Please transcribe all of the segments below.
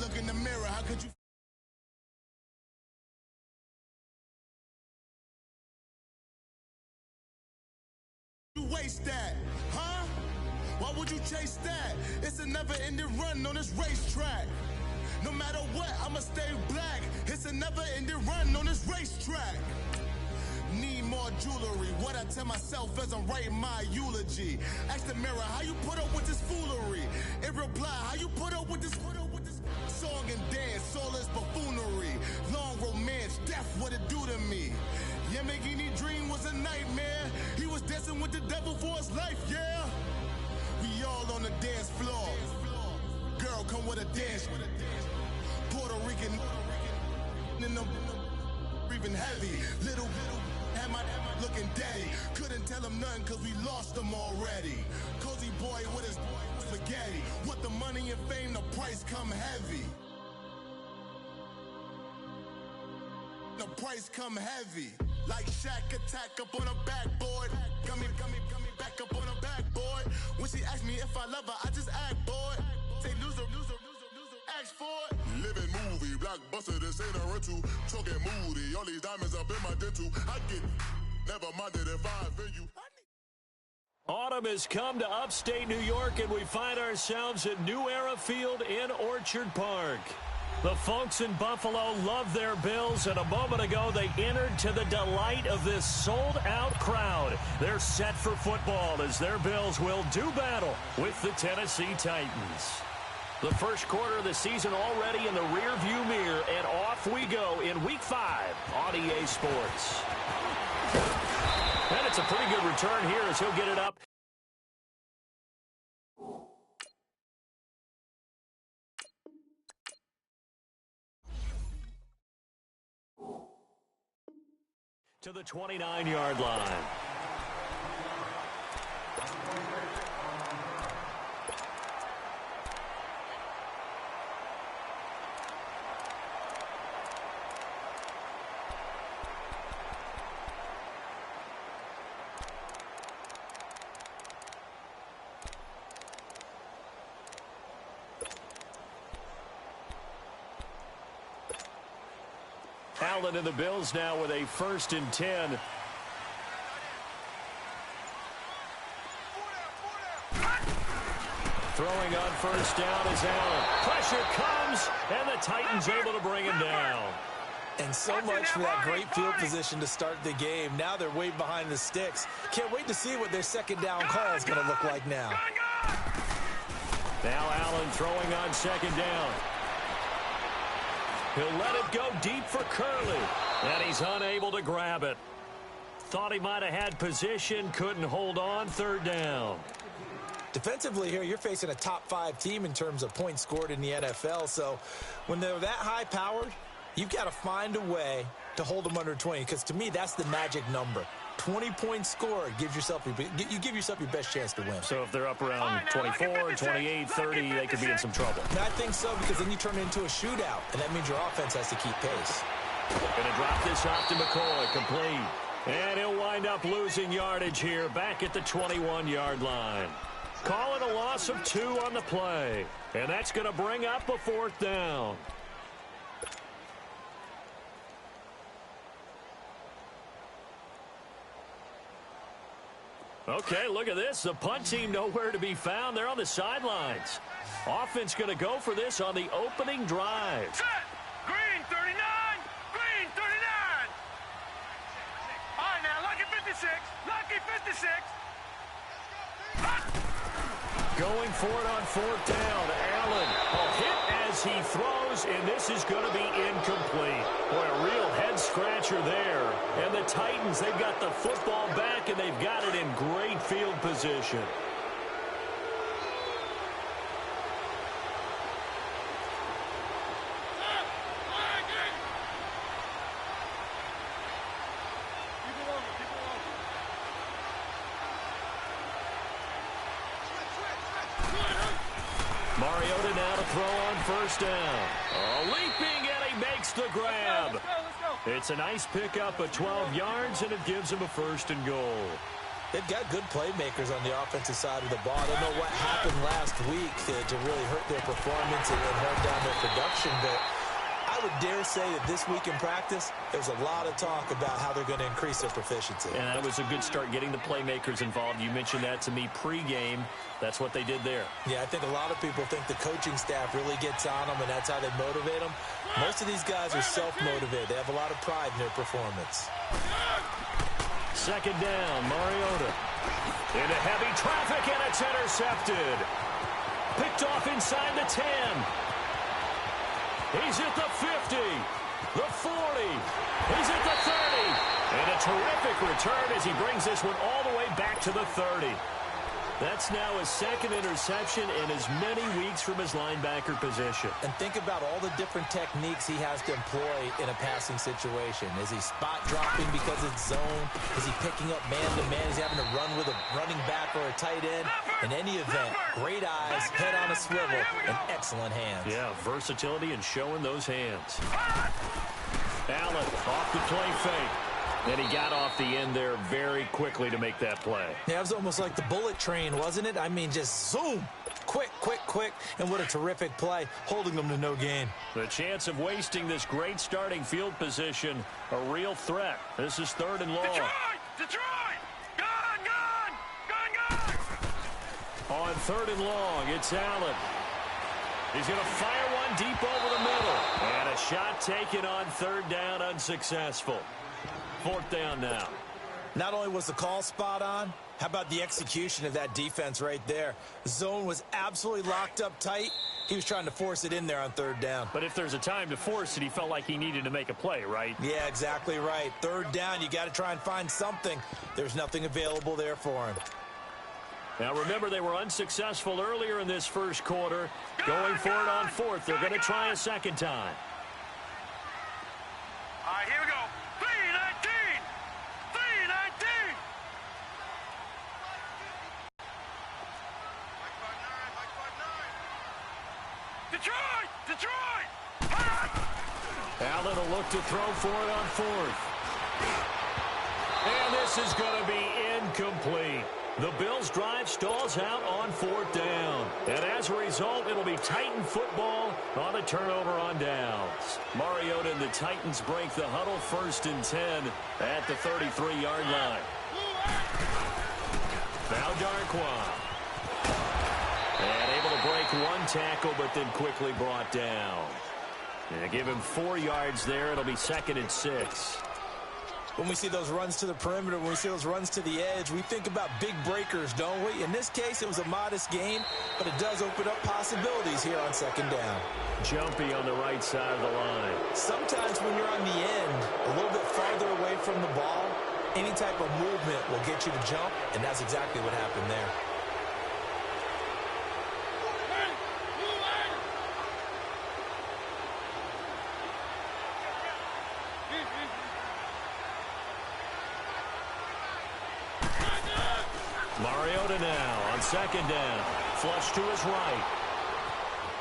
look in the mirror, how could you waste that, huh? Why would you chase that? It's a never-ending run on this racetrack. No matter what, I'ma stay black. It's a never-ending run on this racetrack. Need more jewelry. What I tell myself as I'm writing my eulogy. Ask the mirror, how you put up with this foolery? It reply, how you put up with this song and dance, soulless buffoonery. Long romance, death, what it do to me? Yeah, Mckinnon dream was a nightmare. He was dancing with the devil for his life, yeah. We all on the dance floor. Girl, come with a dance. Puerto Rican in the breathing heavy. Little had my looking daddy. Couldn't tell him nothing cause we lost him already. Cozy boy with his spaghetti. With the money and fame, the price come heavy. The price come heavy. Like Shaq attack up on a backboard. Got me back up on a backboard. When she asked me if I love her, I just act bored. Say loser, ask for it. Living movie, blockbuster, this ain't a rental. Talking moody, all these diamonds up in my dental. I get never minded if I offend you. Autumn has come to upstate New York, and we find ourselves at New Era Field in Orchard Park. The folks in Buffalo love their Bills, and a moment ago they entered to the delight of this sold-out crowd. They're set for football as their Bills will do battle with the Tennessee Titans. The first quarter of the season already in the rearview mirror, and off we go in Week 5 on EA Sports. And it's a pretty good return here as he'll get it up. To the 29-yard line. Allen and the Bills now with a 1st and 10. Throwing on 1st down is Allen. Pressure comes, and the Titans able to bring him down. And so much for that great field position to start the game. Now they're way behind the sticks. Can't wait to see what their 2nd down call is going to look like now. Now Allen throwing on 2nd down. He'll let it go deep for Curley, and he's unable to grab it. Thought he might have had position, couldn't hold on, 3rd down. Defensively here, you're facing a top 5 team in terms of points scored in the NFL, so when they're that high-powered, you've got to find a way to hold them under 20, because to me, that's the magic number. 20 points scored, you give yourself your best chance to win. So if they're up around 24, 28, 30, they could be in some trouble. I think so, because then you turn it into a shootout, and that means your offense has to keep pace. Going to drop this off to McCoy, complete. And he'll wind up losing yardage here, back at the 21-yard line. Call it a loss of 2 on the play. And that's going to bring up a 4th down. Okay, look at this. The punt team nowhere to be found. They're on the sidelines. Offense going to go for this on the opening drive. Set. Green 39. Green 39. All right, now, lucky 56. Lucky 56. Going for it on 4th down. Allen, a hit as he throws, and this is going to be incomplete. Boy, a real head-scratcher there. And the Titans, they've got the football back, and they've got it in great field position. Mariota now to throw on 1st down. Leaping, and he makes the grab. Let's go. It's a nice pickup of 12 yards, and it gives him a 1st and goal. They've got good playmakers on the offensive side of the ball. I don't know what happened last week to really hurt their performance and hurt down their production, but I would dare say that this week in practice, there's a lot of talk about how they're going to increase their proficiency. And that was a good start getting the playmakers involved. You mentioned that to me pregame. That's what they did there. Yeah, I think a lot of people think the coaching staff really gets on them, and that's how they motivate them. Most of these guys are self-motivated. They have a lot of pride in their performance. Second down, Mariota. Into heavy traffic, and it's intercepted. Picked off inside the 10. He's at the 50, the 40. He's at the 30. And a terrific return as he brings this one all the way back to the 30. That's now his second interception in as many weeks from his linebacker position. And think about all the different techniques he has to employ in a passing situation. Is he spot dropping because it's zone? Is he picking up man-to-man? Is he having to run with a running back or a tight end? In any event, great eyes, head on a swivel, and excellent hands. Yeah, versatility and showing those hands. Allen off the play fake. And he got off the end there very quickly to make that play. Yeah, it was almost like the bullet train, wasn't it? I mean, just zoom. Quick, quick, quick. And what a terrific play, holding them to no gain. The chance of wasting this great starting field position, a real threat. This is 3rd and long. Detroit! Gone, gone! Gone, gone! On 3rd and long, it's Allen. He's going to fire one deep over the middle. And a shot taken on 3rd down, unsuccessful. 4th down now. Not only was the call spot on, how about the execution of that defense right there? The zone was absolutely locked up tight. He was trying to force it in there on 3rd down. But if there's a time to force it, he felt like he needed to make a play, right? Yeah, exactly right. 3rd down, you got to try and find something. There's nothing available there for him. Now, remember, they were unsuccessful earlier in this first quarter. Going for it on 4th. They're going to try a second time. All right, here we go. 3-19! 3-19! Detroit! Detroit! Allen will look to throw for it on 4th. And this is going to be incomplete. The Bills' drive stalls out on 4th down. And as a result, it'll be Titan football on a turnover on downs. Mariota and the Titans break the huddle 1st and 10 at the 33-yard line. Now Darquan. And able to break one tackle, but then quickly brought down. And they give him 4 yards there. It'll be 2nd and 6. When we see those runs to the perimeter, when we see those runs to the edge, we think about big breakers, don't we? In this case, it was a modest gain, but it does open up possibilities here on 2nd down. Jumpy on the right side of the line. Sometimes when you're on the end, a little bit farther away from the ball, any type of movement will get you to jump, and that's exactly what happened there. Mariota now on 2nd down. Flush to his right.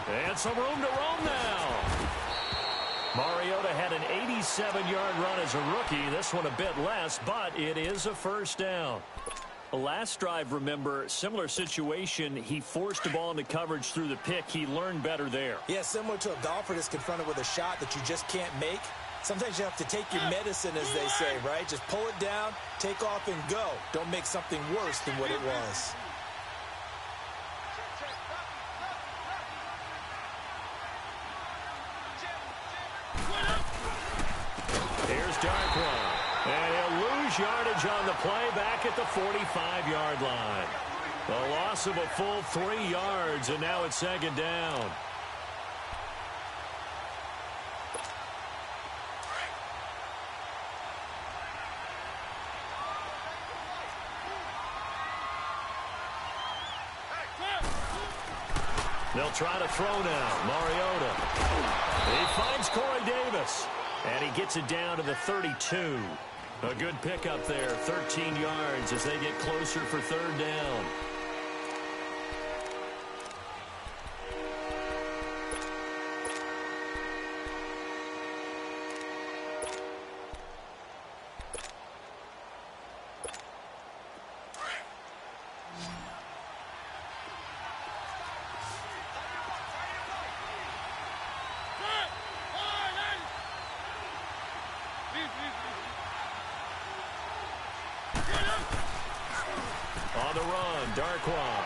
And some room to roam now. Mariota had an 87-yard run as a rookie. This one a bit less, but it is a 1st down. Last drive, remember, similar situation. He forced a ball into coverage through the pick. He learned better there. Yeah, similar to a golfer that's confronted with a shot that you just can't make. Sometimes you have to take your medicine, as they say, right? Just pull it down, take off, and go. Don't make something worse than what it was. Here's Darquan. And he'll lose yardage on the play back at the 45-yard line. The loss of a full 3 yards, and now it's 2nd down. They'll try to throw now. Mariota. He finds Corey Davis. And he gets it down to the 32. A good pickup there. 13 yards as they get closer for 3rd down. run. Darkwa.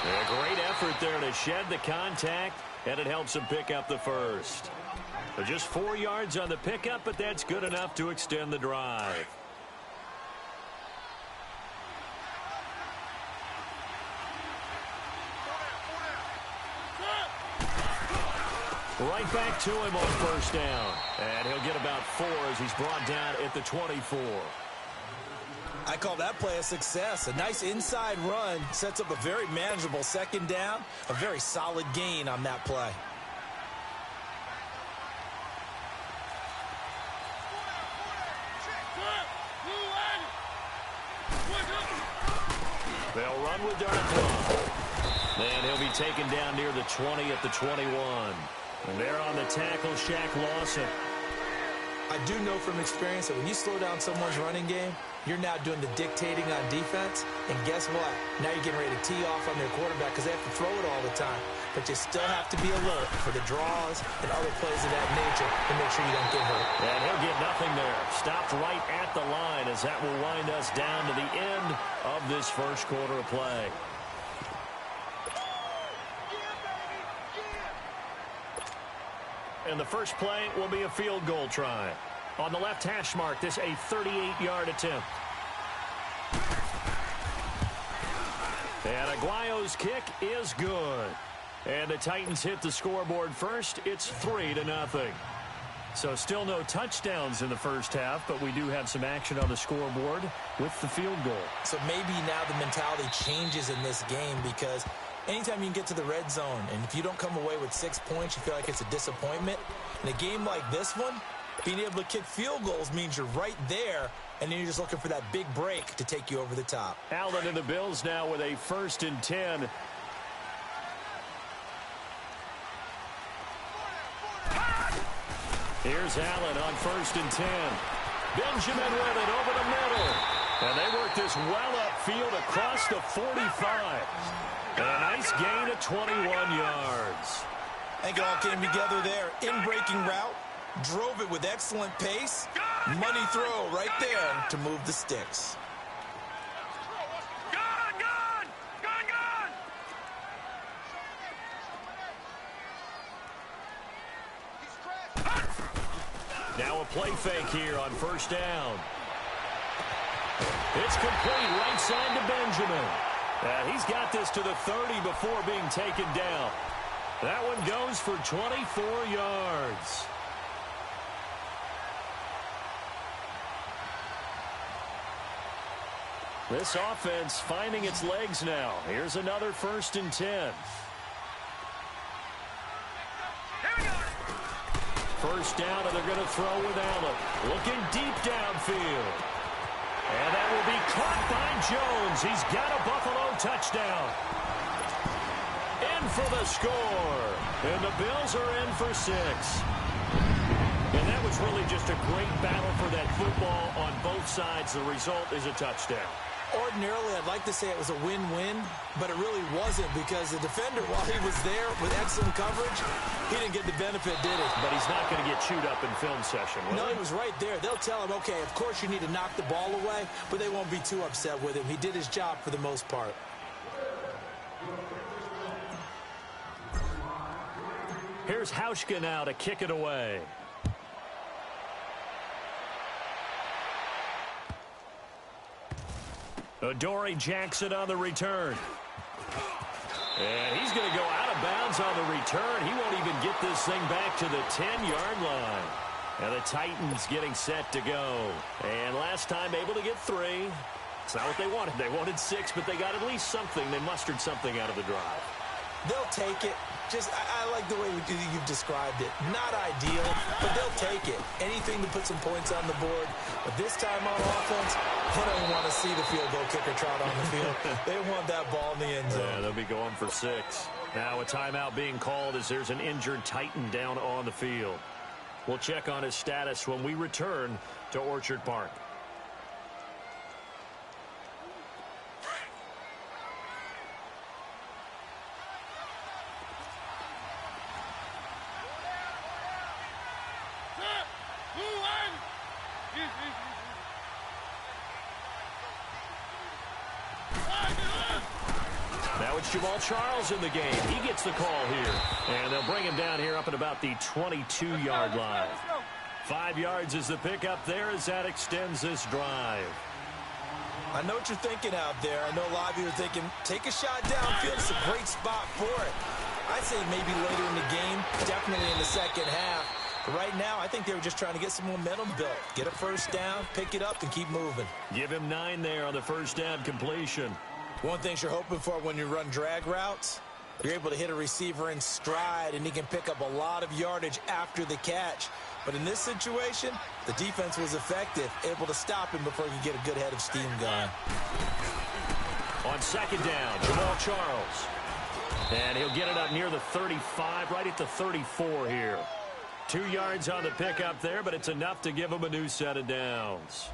A great effort there to shed the contact, and it helps him pick up the first. So just 4 yards on the pickup, but that's good enough to extend the drive. Right back to him on first down. And he'll get about 4 as he's brought down at the 24. I call that play a success. A nice inside run sets up a very manageable second down. A very solid gain on that play. They'll run with Darkwa. And he'll be taken down near the 20 at the 21. And they're on the tackle, Shaq Lawson. I do know from experience that when you slow down someone's running game, you're now doing the dictating on defense. And guess what? Now you're getting ready to tee off on their quarterback because they have to throw it all the time. But you still have to be alert for the draws and other plays of that nature to make sure you don't get hurt. And he'll get nothing there. Stopped right at the line as that will wind us down to the end of this first quarter of play. And the first play will be a field goal try. On the left hash mark, this a 38-yard attempt. And Aguayo's kick is good. And the Titans hit the scoreboard first. It's 3-0. So still no touchdowns in the first half, but we do have some action on the scoreboard with the field goal. So maybe now the mentality changes in this game because anytime you can get to the red zone, and if you don't come away with 6 points, you feel like it's a disappointment. In a game like this one, being able to kick field goals means you're right there, and then you're just looking for that big break to take you over the top. Allen and the Bills now with a 1st and 10. Here's Allen on 1st and 10. Benjamin with it over the middle. And they work this well upfield across the 45. And a nice gain of 21 yards. I think it all came together there. In-breaking route. Drove it with excellent pace. Money throw right there to move the sticks. Now a play fake here on first down. It's complete right side to Benjamin. He's got this to the 30 before being taken down. That one goes for 24 yards. This offense finding its legs now. Here's another 1st and 10. First down, and they're going to throw with Allen. Looking deep downfield. And that will be caught by Jones. He's got a Buffalo touchdown. In for the score. And the Bills are in for 6. And that was really just a great battle for that football on both sides. The result is a touchdown. Ordinarily, I'd like to say it was a win-win, but it really wasn't because the defender, while he was there with excellent coverage, he didn't get the benefit, did he? But he's not going to get chewed up in film session, will he? No, he was right there. They'll tell him, okay, of course you need to knock the ball away, but they won't be too upset with him. He did his job for the most part. Here's Hauschka now to kick it away. Adoree Jackson on the return. And he's going to go out of bounds on the return. He won't even get this thing back to the 10-yard line. And the Titans getting set to go. And last time able to get 3. It's not what they wanted. They wanted 6, but they got at least something. They mustered something out of the drive. They'll take it. I like the way you've described it. Not ideal, but they'll take it. Anything to put some points on the board. But this time on offense, they don't want to see the field goal kicker trot on the field. They want that ball in the end zone. Yeah, they'll be going for 6. Now a timeout being called as there's an injured Titan down on the field. We'll check on his status when we return to Orchard Park. it's Jamal Charles in the game. He gets the call here. And they'll bring him down here up at about the 22-yard line. 5 yards is the pickup there as that extends this drive. I know what you're thinking out there. I know a lot of you are thinking, take a shot downfield. It's a great spot for it. I'd say maybe later in the game, definitely in the second half. But right now, I think they were just trying to get some momentum built. Get a first down, pick it up, and keep moving. Give him 9 there on the first down completion. One thing you're hoping for when you run drag routes, you're able to hit a receiver in stride, and he can pick up a lot of yardage after the catch. But in this situation, the defense was effective, able to stop him before he could get a good head of steam going. On second down, Jamal Charles. And he'll get it up near the 35, right at the 34 here. 2 yards on the pickup there, but it's enough to give him a new set of downs.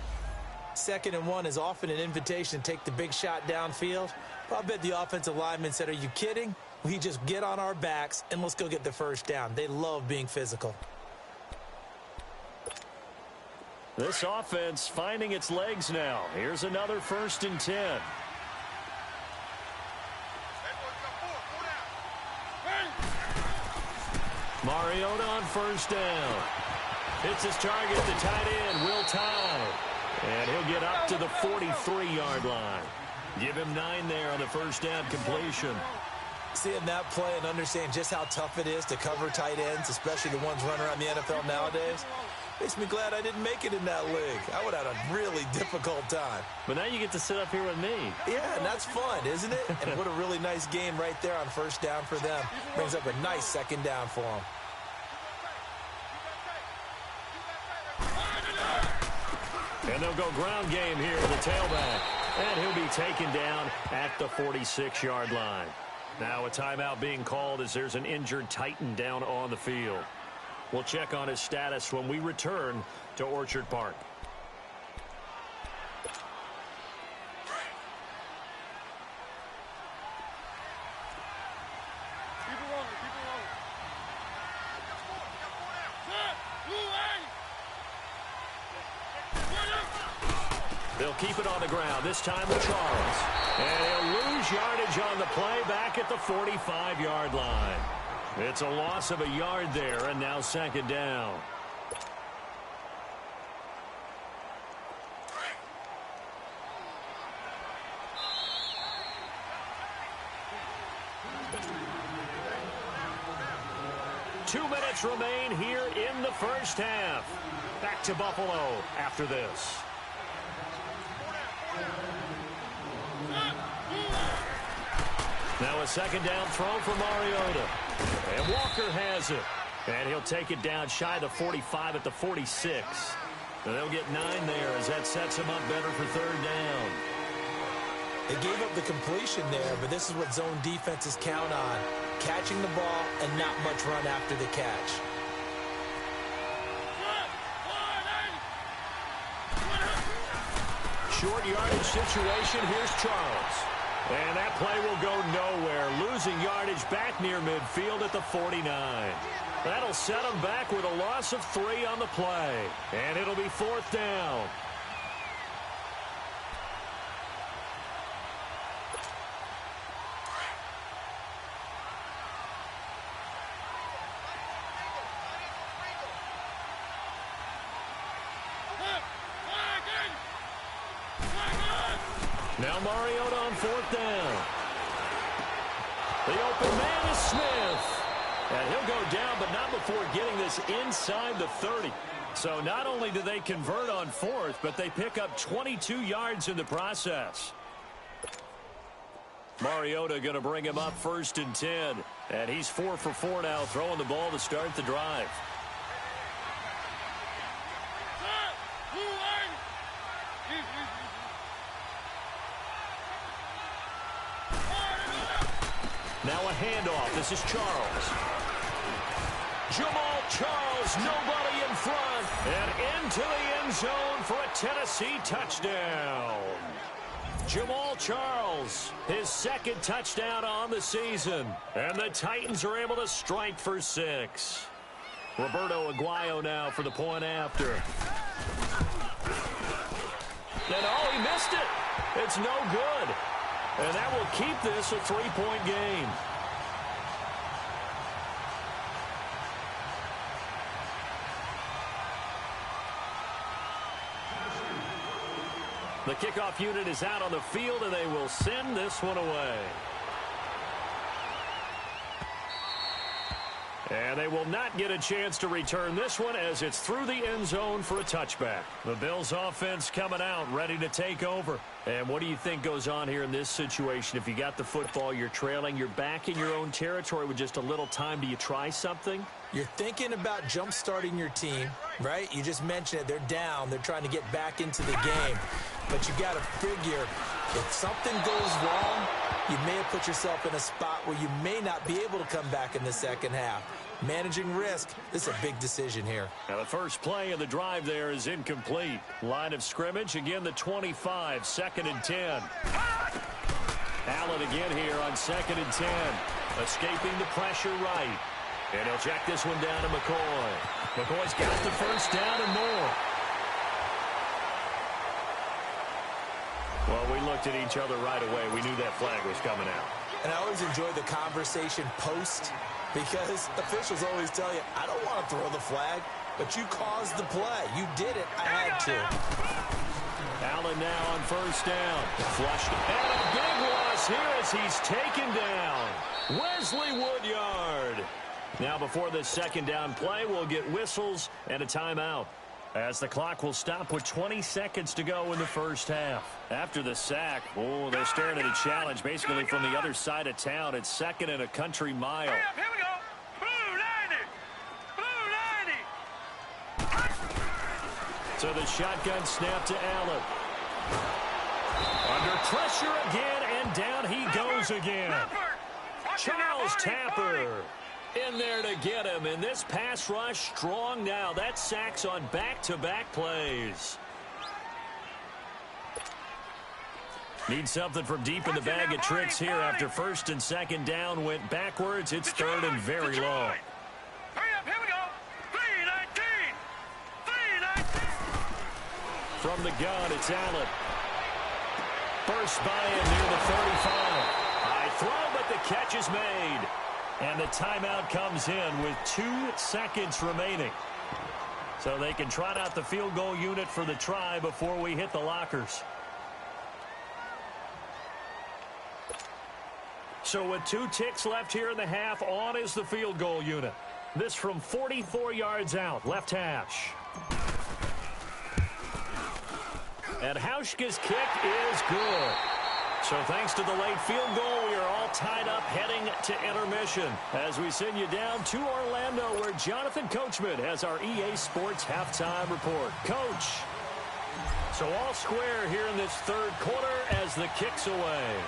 2nd and 1 is often an invitation to take the big shot downfield. But I bet the offensive lineman said, are you kidding? We just get on our backs and let's go get the first down. They love being physical. This offense finding its legs now. Here's another 1st and 10. Mariota on first down. Hits his target, the tight end, Will Tye. And he'll get up to the 43-yard line. Give him 9 there on the first down completion. Seeing that play and understand just how tough it is to cover tight ends, especially the ones running around the NFL nowadays, makes me glad I didn't make it in that league. I would have had a really difficult time. But now you get to sit up here with me. Yeah, and that's fun, isn't it? And what a really nice game right there on first down for them. Brings up a nice second down for them. And they'll go ground game here to the tailback. And he'll be taken down at the 46-yard line. Now a timeout being called as there's an injured Titan down on the field. We'll check on his status when we return to Orchard Park. They'll keep it on the ground, this time with Charles. And he'll lose yardage on the play back at the 45-yard line. It's a loss of a yard there, and now second down. Two minutes remain here in the first half. Back to Buffalo after this. Now a second down throw for Mariota. And Walker has it. And he'll take it down shy of the 45 at the 46. And they'll get 9 there as that sets him up better for third down. They gave up the completion there, but this is what zone defenses count on. Catching the ball and not much run after the catch. Short yardage situation. Here's Charles. And that play will go nowhere. Losing yardage back near midfield at the 49. That'll set them back with a loss of 3 on the play. And it'll be fourth down. Now Mariota on fourth down. The open man is Smith. And he'll go down, but not before getting this inside the 30. So not only do they convert on fourth, but they pick up 22 yards in the process. Mariota going to bring him up first and 10. And he's 4 for 4 now, throwing the ball to start the drive. Now a handoff. This is Charles. Jamal Charles, nobody in front. And into the end zone for a Tennessee touchdown. Jamal Charles, his second touchdown on the season. And the Titans are able to strike for 6. Roberto Aguayo now for the point after. And oh, he missed it. It's no good. And that will keep this a 3-point game. The kickoff unit is out on the field, and they will send this one away. And they will not get a chance to return this one as it's through the end zone for a touchback. The Bills offense coming out, ready to take over. And what do you think goes on here in this situation? If you got the football, you're trailing, you're back in your own territory with just a little time. Do you try something? You're thinking about jump-starting your team, right? You just mentioned it. They're down. They're trying to get back into the game. But you got to figure if something goes wrong, you may have put yourself in a spot where you may not be able to come back in the second half. Managing risk, this is a big decision here. Now the first play of the drive there is incomplete. Line of scrimmage, again the 25, 2nd and 10. Allen again here on 2nd and 10. Escaping the pressure right. And he'll check this one down to McCoy. McCoy's got the first down and more. Well, we looked at each other right away. We knew that flag was coming out. And I always enjoy the conversation post because officials always tell you, I don't want to throw the flag, but you caused the play. You did it. I had to. Allen now on first down. Flushed. And a big loss here as he's taken down. Wesley Woodyard. Now before this second down play, we'll get whistles and a timeout, as the clock will stop with 20 seconds to go in the first half. After the sack, they're staring at a challenge basically from the other side of town. It's 2nd and a country mile. Here we go. Blue 90. Blue 90. So the shotgun snap to Allen. Under pressure again, and down he goes again. Charles Tapper in there to get him, and this pass rush strong now. That sacks on back-to-back plays. Need something from deep in the bag of tricks here after 1st and 2nd down went backwards. It's 3rd and very long. Hurry up, here we go. 3-19. 3-19. From the gun, it's Allen. First by him near the 35. High throw, but the catch is made. And the timeout comes in with 2 seconds remaining. So they can trot out the field goal unit for the try before we hit the lockers. So with 2 ticks left here in the half, on is the field goal unit. This from 44 yards out, left hash. And Hauschka's kick is good. So thanks to the late field goal, we are all tied up heading to intermission as we send you down to Orlando, where Jonathan Coachman has our EA Sports halftime report. Coach, so all square here in this 3rd quarter as the kick's away.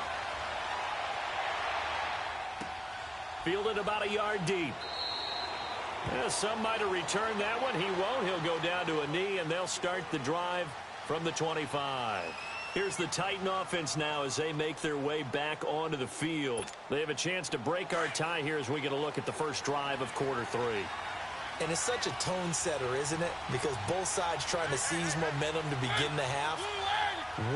Fielded about a yard deep. Yeah, some might have returned that one. He won't. He'll go down to a knee, and they'll start the drive from the 25. Here's the Titan offense now as they make their way back onto the field. They have a chance to break our tie here as we get a look at the first drive of quarter 3. And it's such a tone setter, isn't it? Because both sides trying to seize momentum to begin the half.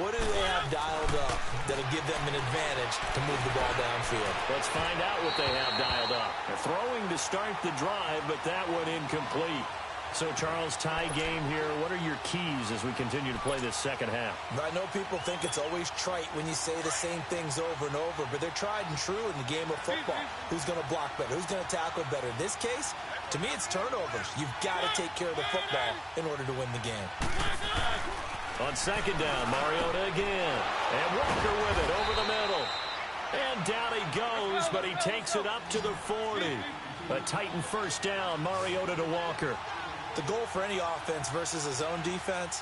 What do they have dialed up that'll give them an advantage to move the ball downfield? Let's find out what they have dialed up. They're throwing to start the drive, but that one incomplete. So, Charles, tie game here. What are your keys as we continue to play this second half? I know people think it's always trite when you say the same things over and over, but they're tried and true in the game of football. Who's going to block better? Who's going to tackle better? In this case, to me, it's turnovers. You've got to take care of the football in order to win the game. On second down, Mariota again. And Walker with it over the middle. And down he goes, but he takes it up to the 40. A Titan first down, Mariota to Walker. The goal for any offense versus a zone defense,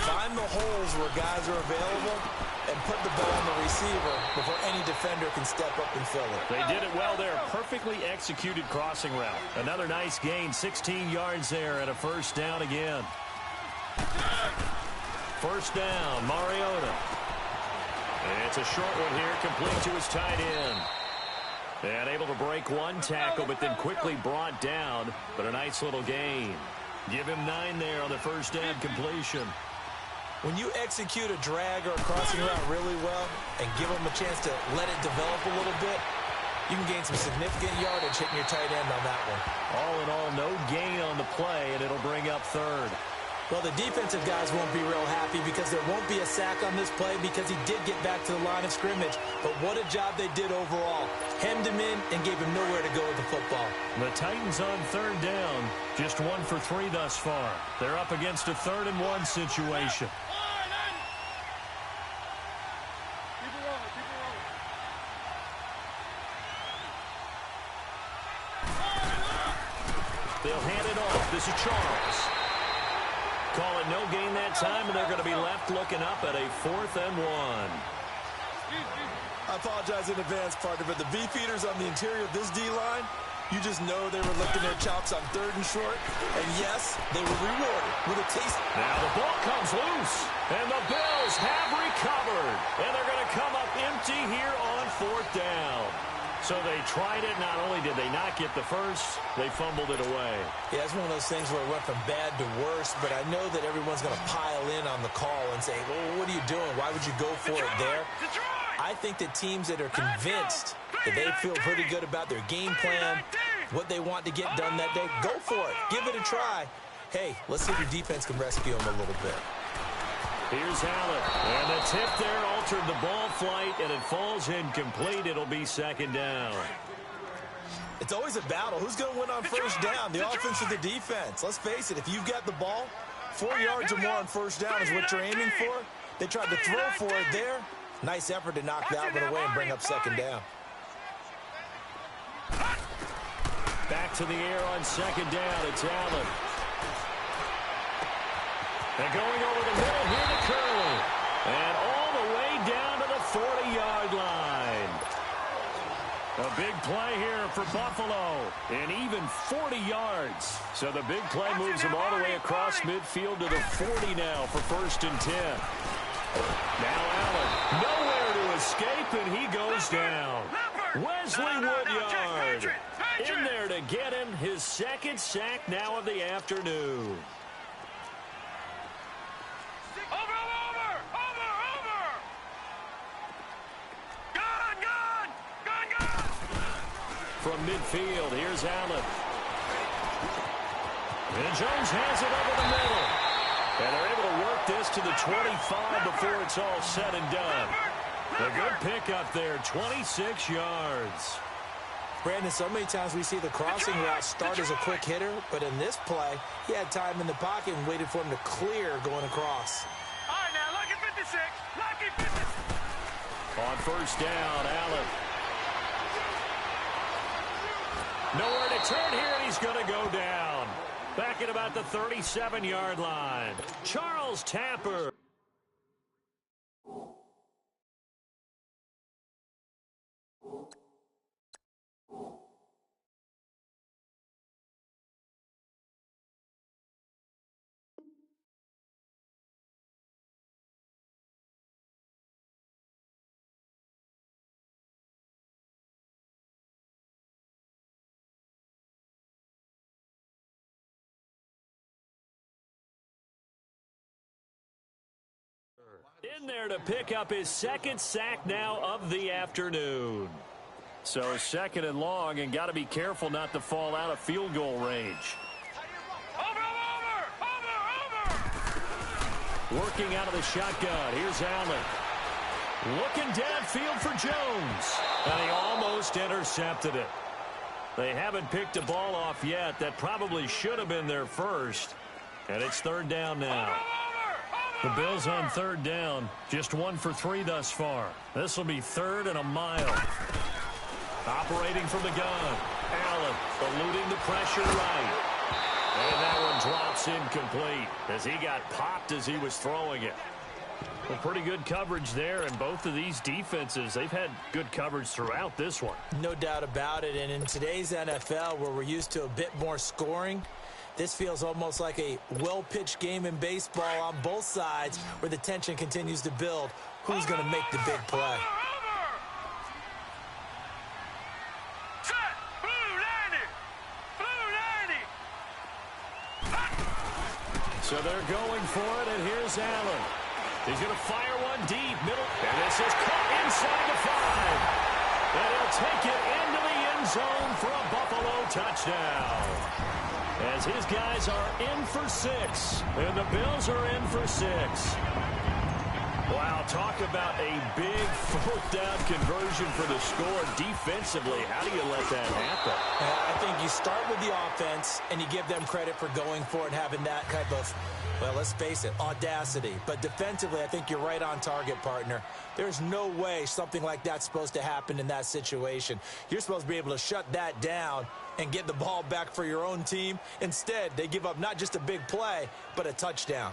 find the holes where guys are available and put the ball on the receiver before any defender can step up and fill it. They did it well there. Perfectly executed crossing route. Another nice gain, 16 yards there, and a first down again. First down, Mariota. And it's a short one here, complete to his tight end. And able to break one tackle, but then quickly brought down. But a nice little gain. Give him 9 there on the first down completion. When you execute a drag or a crossing route really well and give them a chance to let it develop a little bit, you can gain some significant yardage hitting your tight end on that one. All in all, no gain on the play, and it'll bring up third. Well, the defensive guys won't be real happy because there won't be a sack on this play because he did get back to the line of scrimmage. But what a job they did overall. Hemmed him in and gave him nowhere to go with the football. The Titans on third down, just 1 for 3 thus far. They're up against a 3rd-and-1 situation. They'll hand it off. This is Charles. Call it no gain that time, and they're going to be left looking up at a 4th and 1. I apologize in advance, partner, but the beefeaters on the interior of this D-line, you just know they were licking their chops on 3rd and short. And yes, they were rewarded with a taste. Now the ball comes loose, and the Bills have recovered. And they're going to come up empty here on 4th down. So they tried it. Not only did they not get the first, they fumbled it away. Yeah, it's one of those things where it went from bad to worse, but I know that everyone's going to pile in on the call and say, well, what are you doing? Why would you go for it there? I think that teams that are convinced that they feel pretty good about their game plan, what they want to get done that day, go for it. Give it a try. Hey, let's see if your defense can rescue them a little bit. Here's Allen. And the tip there altered the ball flight, and it falls incomplete. It'll be 2nd down. It's always a battle. Who's going to win on 1st down, the offense or the defense? Let's face it, if you've got the ball, 4 yards or more on 1st down is what you're aiming for. They tried to throw for it there. Nice effort to knock that one away and bring up 2nd down. Back to the air on 2nd down. It's Allen. And going over the middle here to Curley. And all the way down to the 40-yard line. A big play here for Buffalo. And even 40 yards. So the big play moves them all the way across midfield to the 40 now for 1st and 10. Now Allen. Nowhere to escape, and he goes down. Wesley Woodyard in there to get him his 2nd sack now of the afternoon. From midfield, here's Allen. And Jones has it over the middle. And they're able to work this to the 25 before it's all said and done. A good pickup there, 26 yards. Brandon, so many times we see the crossing route start as a quick hitter, but in this play, he had time in the pocket and waited for him to clear going across. All right, now, lucky 56. Lucky 56. On 1st down, Allen. Nowhere to turn here, and he's going to go down. Back at about the 37-yard line. Charles Tapper. In there to pick up his 2nd sack now of the afternoon. So 2nd and long, and got to be careful not to fall out of field goal range. Working out of the shotgun. Here's Allen. Looking downfield for Jones. And he almost intercepted it. They haven't picked a ball off yet. That probably should have been their first. And it's 3rd down now. The Bills on 3rd down, just 1 for 3 thus far. This will be 3rd and a mile. Operating from the gun. Allen eluding the pressure right. And that one drops incomplete as he got popped as he was throwing it. Well, pretty good coverage there, and both of these defenses, they've had good coverage throughout this one. No doubt about it, and in today's NFL, where we're used to a bit more scoring, this feels almost like a well-pitched game in baseball on both sides where the tension continues to build. Who's going to make the big play? Set. Blue 90. So they're going for it, and here's Allen. He's going to fire one deep, middle, and this is caught inside the 5. And he'll take it into the end zone for a Buffalo touchdown. As his guys are in for 6, and the Bills are in for 6. Wow, talk about a big fourth down conversion for the score. Defensively, how do you let that happen? I think you start with the offense, and you give them credit for going for it, having that type of, well, let's face it, audacity. But defensively, I think you're right on target, partner. There's no way something like that's supposed to happen in that situation. You're supposed to be able to shut that down and get the ball back for your own team. Instead, they give up not just a big play, but a touchdown.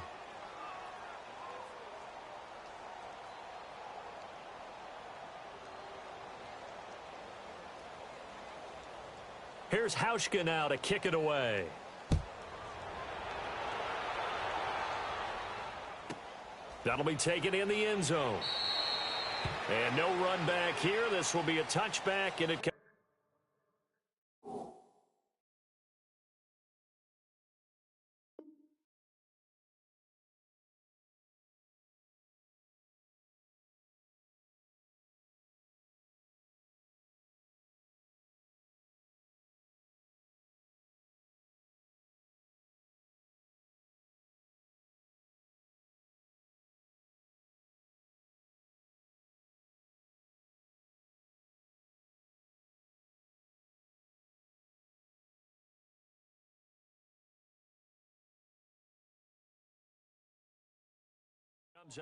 Here's Hauschka now to kick it away. That'll be taken in the end zone. And no run back here. This will be a touchback, and it comes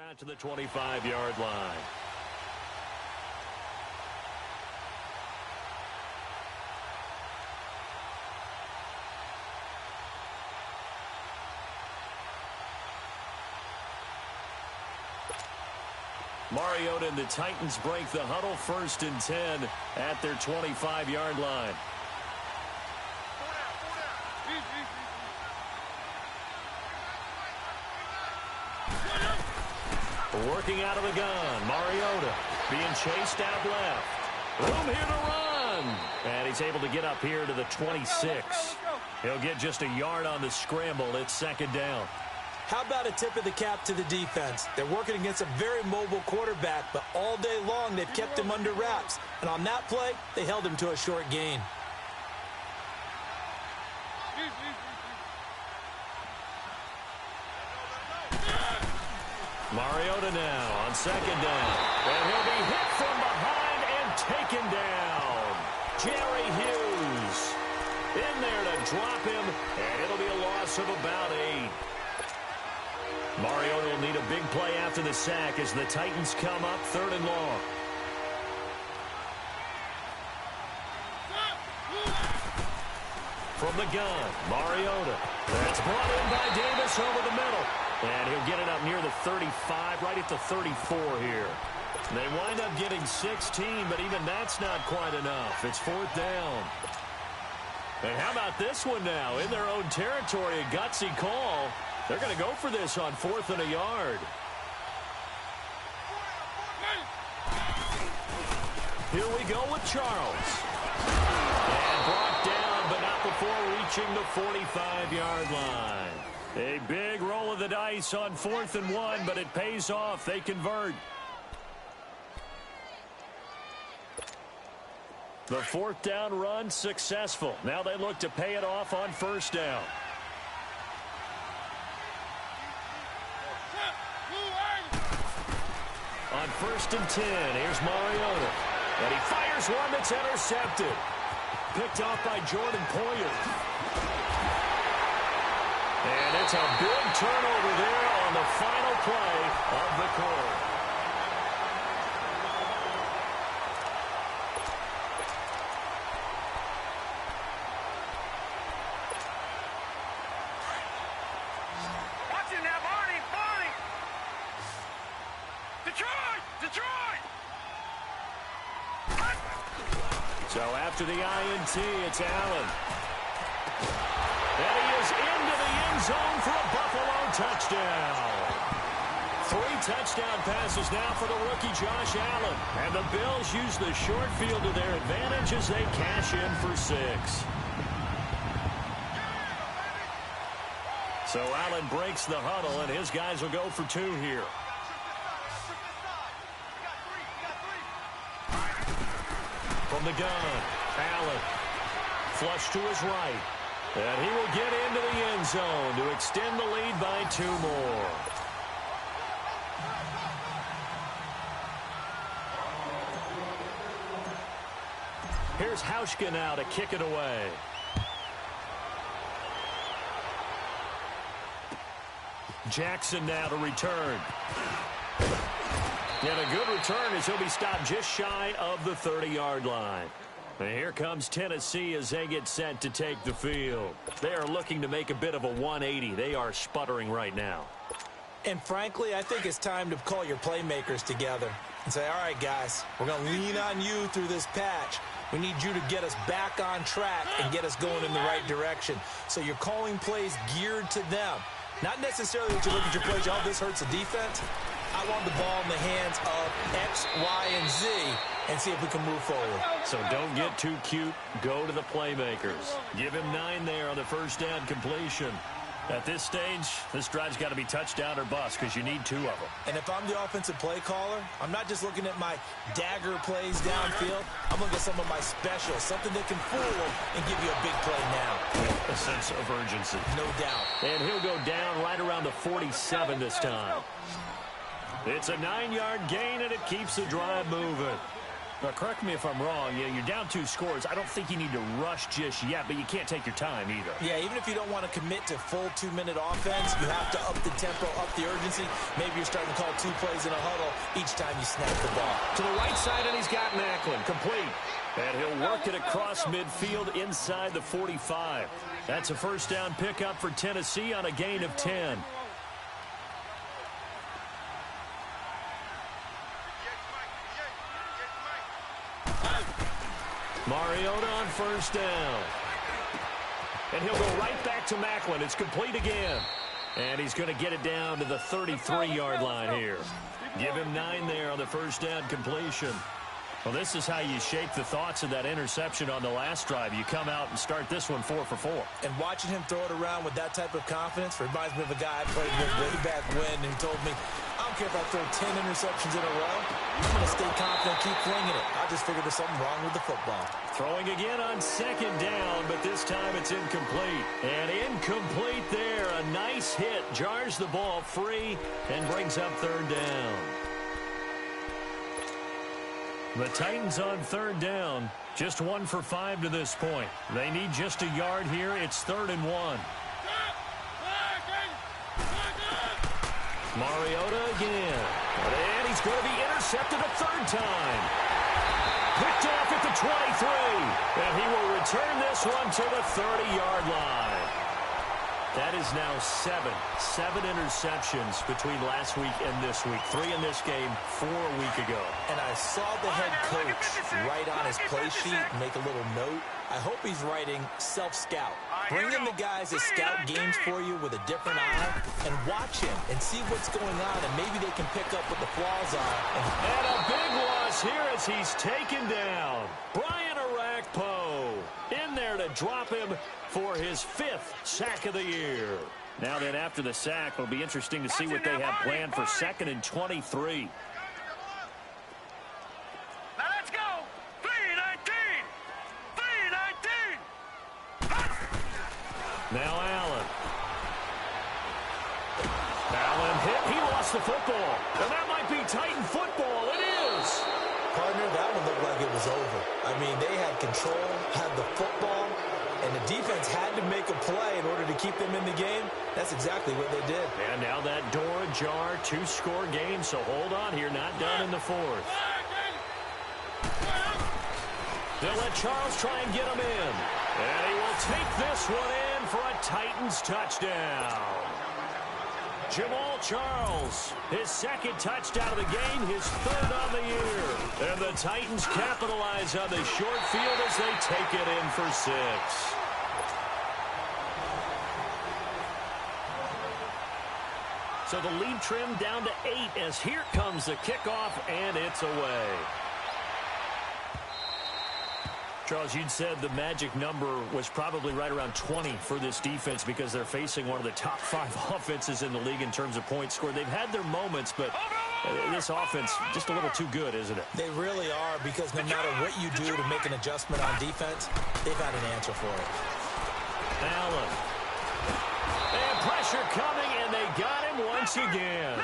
out to the 25-yard line. Mariota and the Titans break the huddle, 1st and 10 at their 25-yard line. Working out of the gun, Mariota being chased out left. Room here to run. And he's able to get up here to the 26. He'll get just a yard on the scramble. It's 2nd down. How about a tip of the cap to the defense? They're working against a very mobile quarterback, but all day long they've kept him under wraps. And on that play, they held him to a short gain. Mariota now on 2nd down. And he'll be hit from behind and taken down. Jerry Hughes in there to drop him, and it'll be a loss of about 8. Mariota will need a big play after the sack as the Titans come up 3rd and long. From the gun, Mariota. That's brought in by Davis over the middle. And he'll get it up near the 35, right at the 34 here. They wind up getting 16, but even that's not quite enough. It's 4th down. And how about this one now? In their own territory, a gutsy call. They're going to go for this on 4th and a yard. Here we go with Charles. And brought down, but not before reaching the 45-yard line. A big roll of the dice on 4th and 1, but it pays off. They convert. The 4th down run successful. Now they look to pay it off on 1st down. On 1st and 10, here's Mariota. And he fires one that's intercepted. Picked off by Jordan Poyer. And it's a big turnover there on the final play of the quarter. Watch it now, Barney! Barney! Detroit! Detroit! So after the INT, it's Allen. And he is into the end zone for a Buffalo touchdown. 3 touchdown passes now for the rookie Josh Allen. And the Bills use the short field to their advantage as they cash in for 6. So Allen breaks the huddle, and his guys will go for 2 here. the gun. Allen. Flush to his right. And he will get into the end zone to extend the lead by 2 more. Here's Hauschka now to kick it away. Jackson now to return. And a good return as he'll be stopped just shy of the 30-yard line. And here comes Tennessee as they get set to take the field. They are looking to make a bit of a 180. They are sputtering right now. And frankly, I think it's time to call your playmakers together and say, all right, guys, we're going to lean on you through this patch. We need you to get us back on track and get us going in the right direction. So you're calling plays geared to them. Not necessarily that you look at your plays, oh, this hurts the defense. I want the ball in the hands of X, Y, and Z and see if we can move forward. So don't get too cute. Go to the playmakers. Give him 9 there on the first down completion. At this stage, this drive's got to be touchdown or bust because you need 2 of them. And if I'm the offensive play caller, I'm not just looking at my dagger plays downfield. I'm looking at some of my specials, something that can fool them and give you a big play now. With a sense of urgency. No doubt. And he'll go down right around the 47 this time. It's a 9-yard gain, and it keeps the drive moving. Now, correct me if I'm wrong. Yeah, you're down 2 scores. I don't think you need to rush just yet, but you can't take your time either. Yeah, even if you don't want to commit to full 2-minute offense, you have to up the tempo, up the urgency. Maybe you're starting to call 2 plays in a huddle each time you snap the ball. To the right side, and he's got Mckinnon complete. And he'll work it across midfield inside the 45. That's a first down pickup for Tennessee on a gain of 10. Mariota on first down. And he'll go right back to Mckinnon. It's complete again. And he's going to get it down to the 33-yard line here. Give him 9 there on the first down completion. Well, this is how you shape the thoughts of that interception on the last drive. You come out and start this one 4 for 4. And watching him throw it around with that type of confidence reminds me of a guy I played with way back when, and he told me, I don't care if I throw 10 interceptions in a row. I'm going to stay confident, keep flinging it. I just figured there's something wrong with the football. Throwing again on second down, but this time it's incomplete. And incomplete there. A nice hit. Jars the ball free and brings up third down. The Titans on third down. Just 1 for 5 to this point. They need just a yard here. It's 3rd and 1. Mariota again. And he's going to be intercepted a 3rd time. Picked off at the 23. And he will return this one to the 30-yard line. That is now 7 interceptions between last week and this week. 3 in this game, 4 a week ago. And I saw the head coach write on his play sheet, make a little note. I hope he's writing self-scout. Bring in the guys that scout games for you with a different eye and watch him and see what's going on, and maybe they can pick up what the flaws are. And a big loss here as he's taken down. Brian Arakpo in there to drop him for his 5th sack of the year. Now then, after the sack, it'll be interesting to see what they have planned for 2nd and 23. Now let's go. 3-19. 3-19. Now Allen. Allen hit. He lost the football. And that might be Titan football. It is. Partner, that one looked like it was over. I mean, they had control, had the football, and the defense had to make a play in order to keep them in the game. That's exactly what they did. And now that door ajar, 2-score game, so hold on here, not done in the 4th. They'll let Charles try and get him in. And he will take this one in for a Titans touchdown. Jamal Charles, his 2nd touchdown of the game, his 3rd on the year. And the Titans capitalize on the short field as they take it in for 6. So the lead trimmed down to 8 as here comes the kickoff, and it's away. Charles, you'd said the magic number was probably right around 20 for this defense because they're facing one of the top 5 offenses in the league in terms of points scored. They've had their moments, but This offense just a little too good, isn't it? They really are, because no matter what you do to make an adjustment on defense, they've had an answer for it. Allen. And pressure coming, and they got him once again.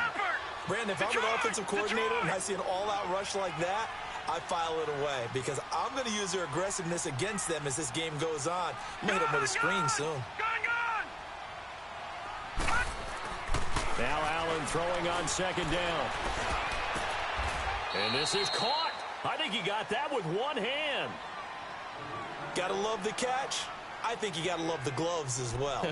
Brandon, if I'm an offensive coordinator and I see an all-out rush like that, I file it away, because I'm going to use their aggressiveness against them as this game goes on. I'm going to hit them with a screen soon. Now Allen throwing on second down. And this is caught. I think he got that with one hand. Gotta love the catch. I think you gotta love the gloves as well.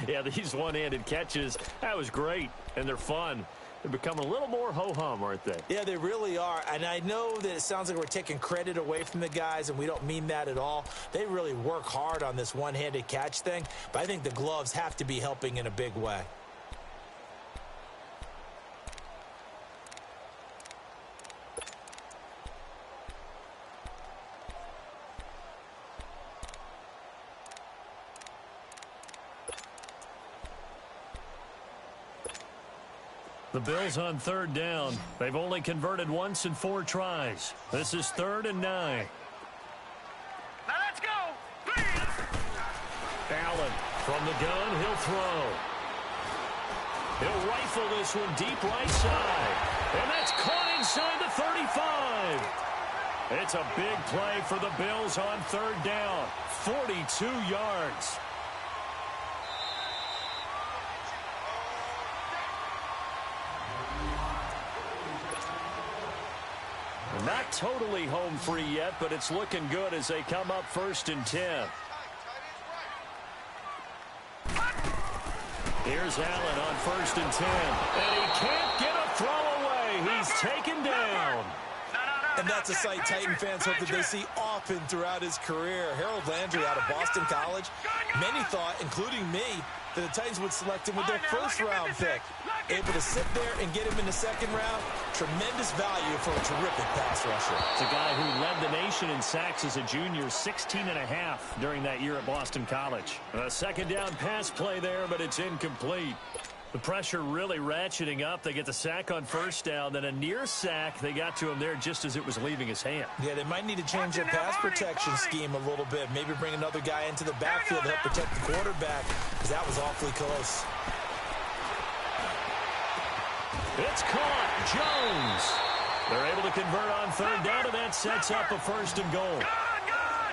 Yeah, these one-handed catches, that was great, and they're fun. They're becoming a little more ho-hum, aren't they? Yeah, they really are. And I know that it sounds like we're taking credit away from the guys, and we don't mean that at all. They really work hard on this one-handed catch thing, but I think the gloves have to be helping in a big way. The Bills on third down. They've only converted once in 4 tries. This is 3rd and 9. Now let's go. Allen from the gun. He'll throw. He'll rifle this one deep right side. And that's caught inside the 35. It's a big play for the Bills on third down. 42 yards. Not totally home free yet, but it's looking good as they come up 1st and 10. Here's Allen on 1st and 10. And he can't get a throw away. He's taken down. And that's a sight Titan fans hope that they see often throughout his career. Harold Landry out of Boston College. Many thought, including me, that the Titans would select him with their first-round pick. Able to sit there and get him in the second round. Tremendous value for a terrific pass rusher. It's a guy who led the nation in sacks as a junior, 16.5 during that year at Boston College. A second down pass play there, but it's incomplete. The pressure really ratcheting up. They get the sack on first down, then a near sack. They got to him there just as it was leaving his hand. Yeah, they might need to change their pass protection scheme a little bit. Maybe bring another guy into the backfield to help protect the quarterback, because that was awfully close. It's caught. Jones. They're able to convert on third down, and that sets up a 1st and goal.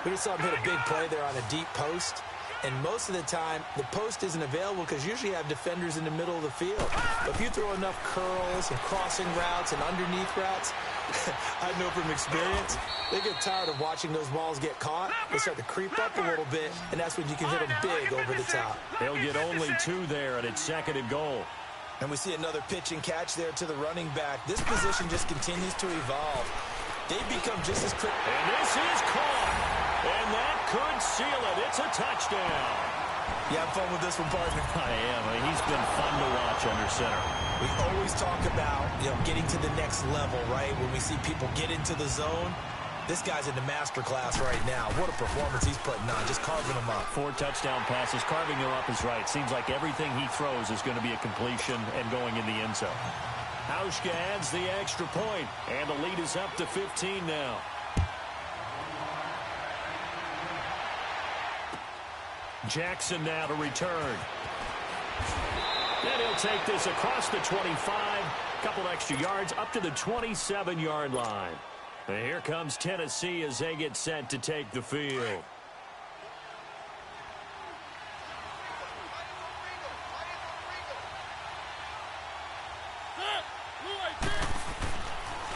We just saw him hit a big play there on a deep post. And most of the time, the post isn't available because usually you have defenders in the middle of the field. But if you throw enough curls and crossing routes and underneath routes, I know from experience, they get tired of watching those balls get caught. They start to creep up a little bit, and that's when you can hit them big over the top. They'll get only 2 there, and it's 2nd and goal. And we see another pitch and catch there to the running back. This position just continues to evolve. They become just as critical. And this is caught. And that could seal it. It's a touchdown. You have fun with this one, partner? I am. He's been fun to watch under center. We always talk about, getting to the next level, right? When we see people get into the zone, this guy's in the master class right now. What a performance he's putting on, just carving them up. 4 touchdown passes. Carving them up is right. Seems like everything he throws is going to be a completion and going in the end zone. Hauschka adds the extra point, and the lead is up to 15 now. Jackson now to return. And he'll take this across the 25. Couple extra yards up to the 27-yard line. And here comes Tennessee as they get set to take the field.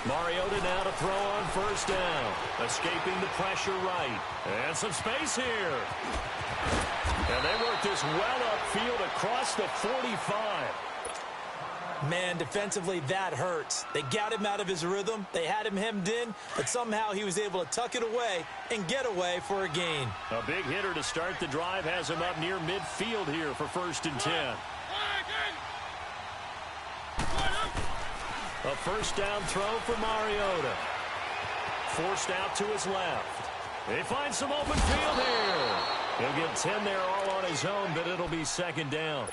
Mariota now to throw on first down. Escaping the pressure right. And some space here. And they work this well upfield across the 45. Man, defensively, that hurts. They got him out of his rhythm. They had him hemmed in, but somehow he was able to tuck it away and get away for a gain. A big hitter to start the drive has him up near midfield here for 1st and 10. A first down throw for Mariota. Forced out to his left. They find some open field here. He'll get 10 there all on his own, but it'll be 2nd down.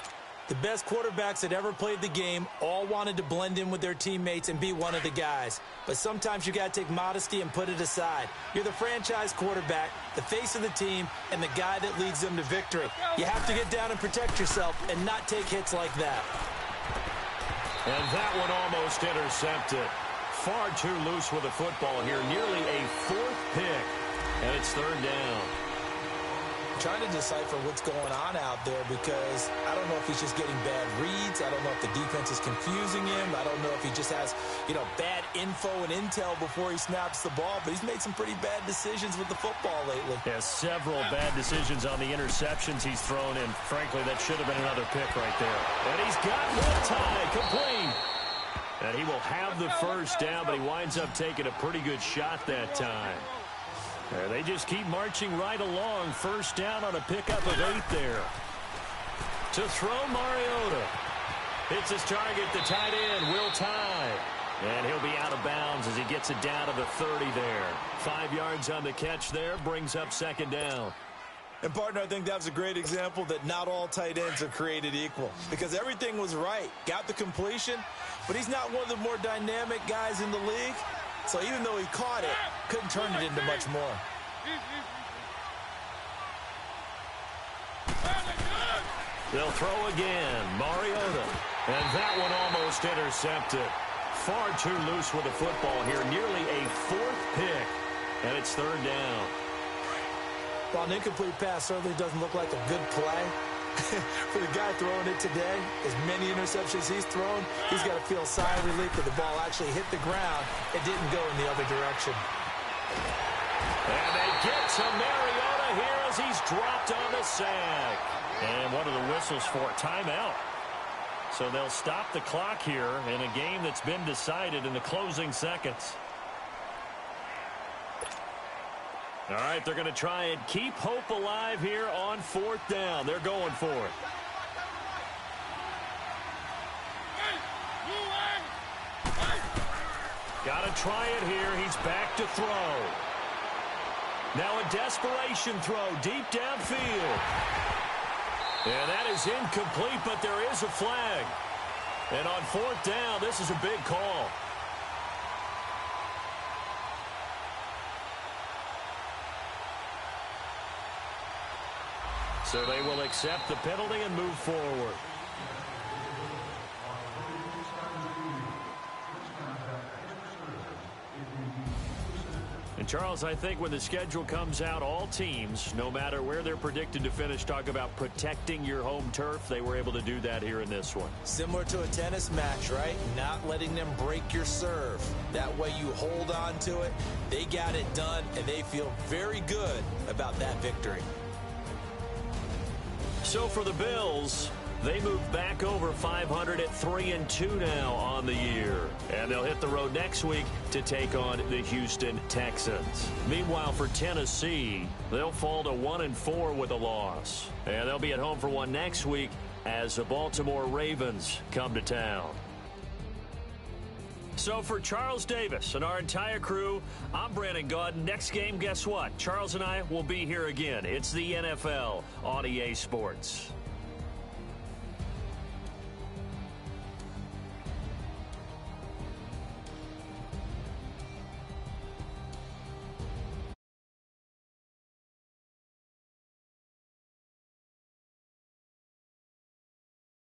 The best quarterbacks that ever played the game all wanted to blend in with their teammates and be one of the guys. But sometimes you got to take modesty and put it aside. You're the franchise quarterback, the face of the team, and the guy that leads them to victory. You have to get down and protect yourself and not take hits like that. And that one almost intercepted. Far too loose with the football here. Nearly a fourth pick. And it's third down. Trying to decipher what's going on out there because I don't know if he's just getting bad reads. I don't know if the defense is confusing him. I don't know if he just has, bad info and intel before he snaps the ball. But he's made some pretty bad decisions with the football lately. Yeah, several bad decisions on the interceptions he's thrown, and frankly, that should have been another pick right there. And he's got one tie complete. And he will have the first down, but he winds up taking a pretty good shot that time. They just keep marching right along. First down on a pickup of 8 there. To throw, Mariota. Hits his target, the tight end, Will Tye. And he'll be out of bounds as he gets it down to the 30 there. 5 yards on the catch there, brings up second down. And, partner, I think that was a great example that not all tight ends are created equal. Because everything was right. Got the completion, but he's not one of the more dynamic guys in the league. So even though he caught it, couldn't turn it into much more. They'll throw again. Mariota. And that one almost intercepted. Far too loose with the football here. Nearly a fourth pick. And it's third down. While an incomplete pass certainly doesn't look like a good play, for the guy throwing it today, as many interceptions he's thrown, he's got to feel sigh of relief that the ball actually hit the ground. It didn't go in the other direction. And they get to Mariota here as he's dropped on the sack. And one of the whistles for a timeout. So they'll stop the clock here in a game that's been decided in the closing seconds. All right, they're going to try and keep hope alive here on fourth down. They're going for it. Got to try it here. He's back to throw. Now a desperation throw deep downfield. And that is incomplete, but there is a flag. And on fourth down, this is a big call. So they will accept the penalty and move forward. And, Charles, I think when the schedule comes out, all teams, no matter where they're predicted to finish, talk about protecting your home turf. They were able to do that here in this one. Similar to a tennis match, right? Not letting them break your serve. That way you hold on to it. They got it done, and they feel very good about that victory. So for the Bills, they move back over 500 at 3-2 now on the year. And they'll hit the road next week to take on the Houston Texans. Meanwhile, for Tennessee, they'll fall to 1-4 with a loss. And they'll be at home for one next week as the Baltimore Ravens come to town. So for Charles Davis and our entire crew, I'm Brandon Gaudin. Next game, guess what? Charles and I will be here again. It's the NFL on EA Sports.